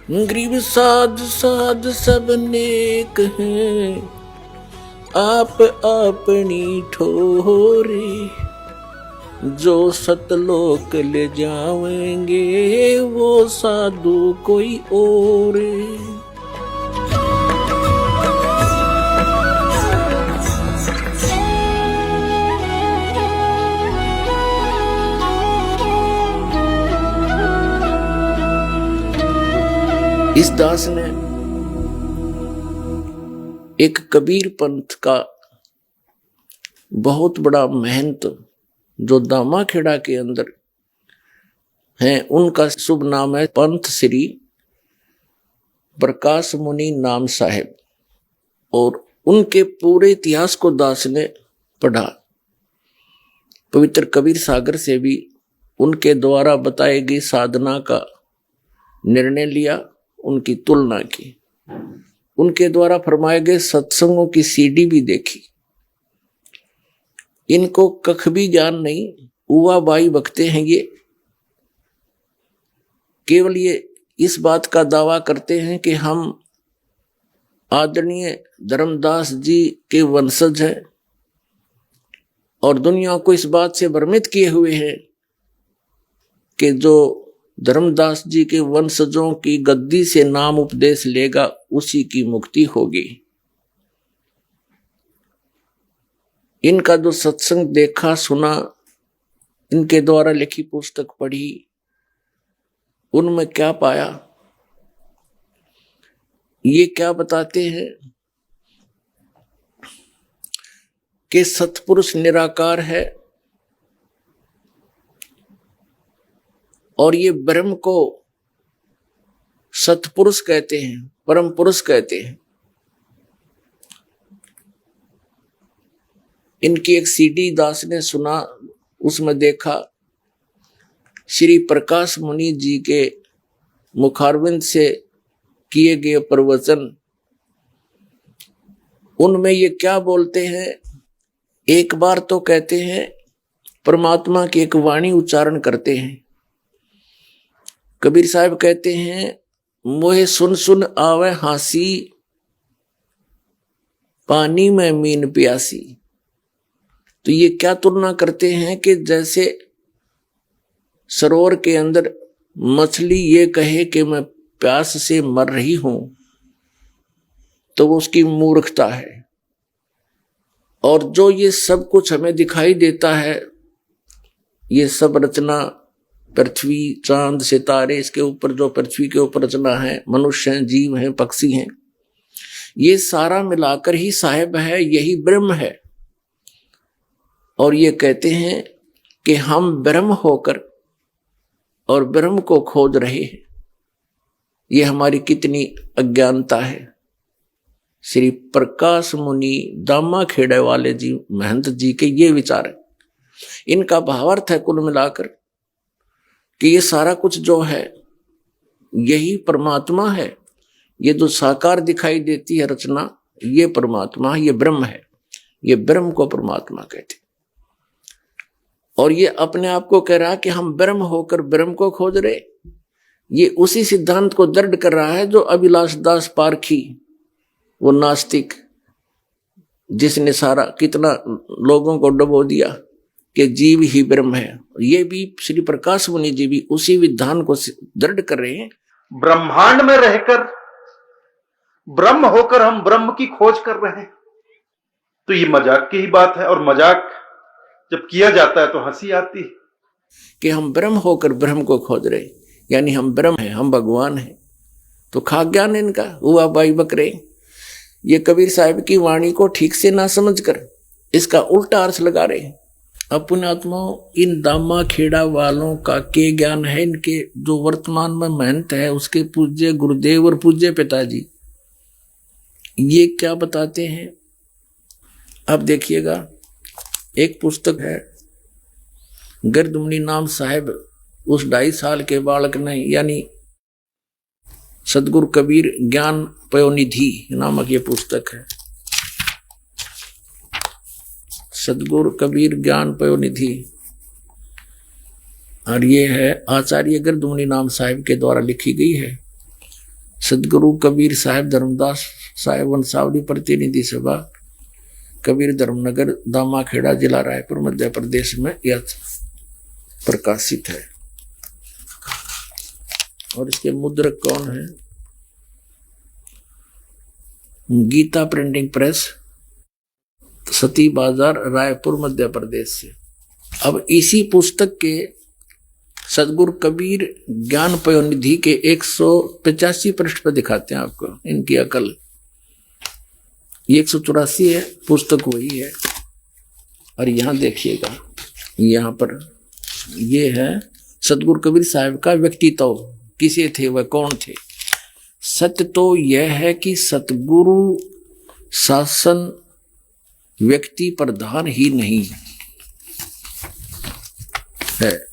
गरीब साध साध सब नेक हैं, आप अपनी ठोरे। जो सतलोक ले जावेंगे वो साधु कोई और। इस दास ने एक कबीर पंथ का बहुत बड़ा महंत जो दामाखेड़ा के अंदर हैं, उनका शुभ नाम है पंथ श्री प्रकाश मुनि नाम साहेब, और उनके पूरे इतिहास को दास ने पढ़ा। पवित्र कबीर सागर से भी उनके द्वारा बताई गई साधना का निर्णय लिया, उनकी तुलना की, उनके द्वारा फरमाए गए सत्संगों की सीडी भी देखी। इनको कख भी ज्ञान नहीं, उवा बाई बकते हैं ये। केवल ये इस बात का दावा करते हैं कि हम आदरणीय धर्मदास जी के वंशज हैं, और दुनिया को इस बात से भ्रमित किए हुए हैं कि जो धर्मदास जी के वंशजों की गद्दी से नाम उपदेश लेगा उसी की मुक्ति होगी। इनका जो सत्संग देखा सुना, इनके द्वारा लिखी पुस्तक पढ़ी, उनमें क्या पाया, ये क्या बताते हैं कि सत्पुरुष निराकार है, और ये ब्रह्म को सत्पुरुष कहते हैं, परम पुरुष कहते हैं। इनकी एक सीडी दास ने सुना, उसमें देखा श्री प्रकाश मुनि जी के मुखारविंद से किए गए प्रवचन। उनमें ये क्या बोलते हैं, एक बार तो कहते हैं परमात्मा की एक वाणी उच्चारण करते हैं। कबीर साहब कहते हैं, मोहे सुन सुन आवे हासी, पानी में मीन प्यासी। तो ये क्या तुलना करते हैं कि जैसे सरोवर के अंदर मछली ये कहे कि मैं प्यास से मर रही हूं, तो वो उसकी मूर्खता है। और जो ये सब कुछ हमें दिखाई देता है, ये सब रचना पृथ्वी, चांद, सितारे, इसके ऊपर जो पृथ्वी के ऊपर रचना है, मनुष्य हैं, जीव हैं, पक्षी हैं, ये सारा मिलाकर ही साहेब है, यही ब्रह्म है। और ये कहते हैं कि हम ब्रह्म होकर और ब्रह्म को खोज रहे हैं। ये हमारी कितनी अज्ञानता है। श्री प्रकाश मुनि दामाखेड़े वाले जी महंत जी के ये विचार है। इनका भावार्थ है कुल मिलाकर कि ये सारा कुछ जो है यही परमात्मा है। ये जो साकार दिखाई देती है रचना, ये परमात्मा, ये ब्रह्म है। ये ब्रह्म को परमात्मा कहते। और ये अपने आप को कह रहा है कि हम ब्रह्म होकर ब्रह्म को खोज रहे। ये उसी सिद्धांत को दृढ़ कर रहा है जो अभिलाष दास पारखी, वो नास्तिक, जिसने सारा कितना लोगों को डुबो दिया कि जीव ही ब्रह्म है। ये भी श्री प्रकाश मुनि जी भी उसी विधान को दृढ़ कर रहे हैं। ब्रह्मांड में रहकर ब्रह्म होकर हम ब्रह्म की खोज कर रहे हैं, तो ये मजाक की ही बात है। और मजाक जब किया जाता है तो हंसी आती है कि हम ब्रह्म होकर ब्रह्म को खोज रहे, यानी हम ब्रह्म हैं, हम भगवान हैं। तो खा ज्ञान इनका हुआ बाई बकरे। ये कबीर साहब की वाणी को ठीक से ना समझकर इसका उल्टा अर्थ लगा रहे। अपने आत्माओं, इन दामाखेड़ा वालों का के ज्ञान है। इनके जो वर्तमान में महंत है, उसके पूज्य गुरुदेव और पूज्य पिताजी, ये क्या बताते हैं। अब देखिएगा, एक पुस्तक है गिरदुमनी नाम साहेब, उस 2.5 साल के बालक ने, यानी सदगुरु कबीर ज्ञान पयोनिधि नामक ये पुस्तक है। सदगुरु कबीर ज्ञान पयोनिधि, और ये है आचार्य गिरदुमनी नाम साहिब के द्वारा लिखी गई है। सदगुरु कबीर साहब धर्मदास साहेब वंशावली प्रतिनिधि सभा कबीर धर्मनगर दामाखेड़ा जिला रायपुर मध्य प्रदेश में यह प्रकाशित है। और इसके मुद्रक कौन है? गीता प्रिंटिंग प्रेस, सती बाजार, रायपुर मध्य प्रदेश से। अब इसी पुस्तक के सदगुरु कबीर ज्ञान पयोनिधि के 185 पृष्ठ पर दिखाते हैं आपको इनकी अकल। ये 184 है, पुस्तक वही है। और यहां देखिएगा, यहां पर ये है सदगुरु कबीर साहब का व्यक्तित्व, किसे थे वह, कौन थे। सत्य तो यह है कि सतगुरु शासन व्यक्ति प्रधान ही नहीं है,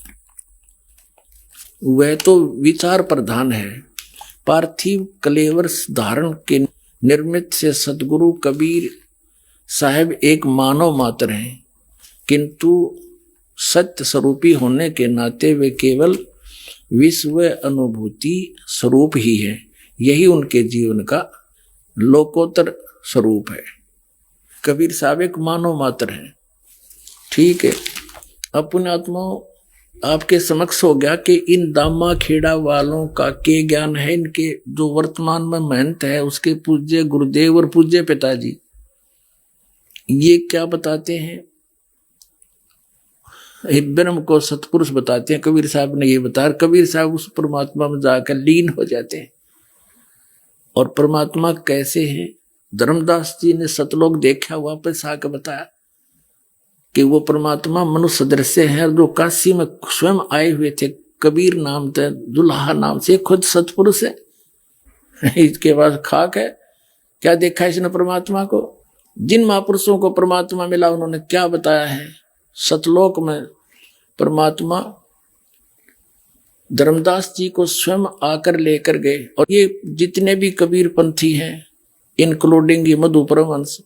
वह तो विचार प्रधान है। पार्थिव कलेवर धारण के निर्मित से सदगुरु कबीर साहब एक मानव मात्र हैं, किंतु सत्य स्वरूपी होने के नाते वे केवल विश्व अनुभूति स्वरूप ही है। यही उनके जीवन का लोकोत्तर स्वरूप है। कबीर साहब एक मानव मात्र हैं, ठीक है। अपने आत्माओं आपके समक्ष हो गया कि इन दामा खेड़ा वालों का के ज्ञान है। इनके जो वर्तमान में महंत है, उसके पूज्य गुरुदेव और पूज्य पिताजी ये क्या बताते हैं, ब्रह्म को सतपुरुष बताते हैं। कबीर साहब ने ये बताया, कबीर साहब उस परमात्मा में जाकर लीन हो जाते हैं। और परमात्मा कैसे है, धर्मदास जी ने सतलोक देखा, वापस आकर बताया कि वो परमात्मा मनुष्य दृश्य है, जो काशी में स्वयं आए हुए थे, कबीर नाम थे, दुल्हा नाम से, खुद सतपुरुष है। इसके बाद खाक है, क्या देखा इसने परमात्मा को। जिन महापुरुषों को परमात्मा मिला उन्होंने क्या बताया है। सतलोक में परमात्मा धर्मदास जी को स्वयं आकर लेकर गए। और ये जितने भी कबीर पंथी हैं, इंक्लूडिंग ये मधु परमहंस,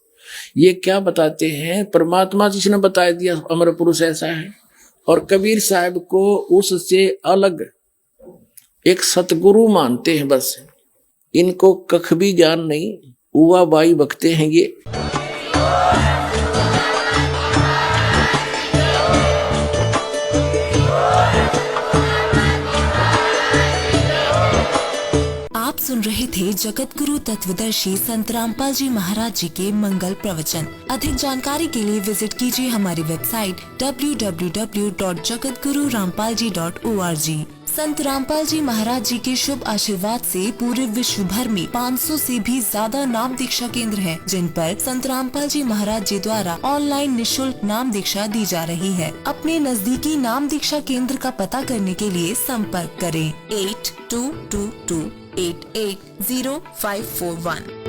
ये क्या बताते हैं, परमात्मा जिसने बता दिया अमर पुरुष ऐसा है। और कबीर साहब को उससे अलग एक सतगुरु मानते हैं। बस इनको कख भी ज्ञान नहीं, उवा बाई बकते हैं ये। आप सुन रहे थे जगत गुरु तत्वदर्शी संत रामपाल जी महाराज जी के मंगल प्रवचन। अधिक जानकारी के लिए विजिट कीजिए हमारी वेबसाइट www.jagatgururampalji.org। संत रामपाल जी महाराज जी के शुभ आशीर्वाद से पूरे विश्व भर में 500 से भी ज्यादा नाम दीक्षा केंद्र हैं, जिन पर संत रामपाल जी महाराज जी द्वारा ऑनलाइन निशुल्क नाम दीक्षा दी जा रही है। अपने नजदीकी नाम दीक्षा केंद्र का पता करने के लिए संपर्क करें 8222880541।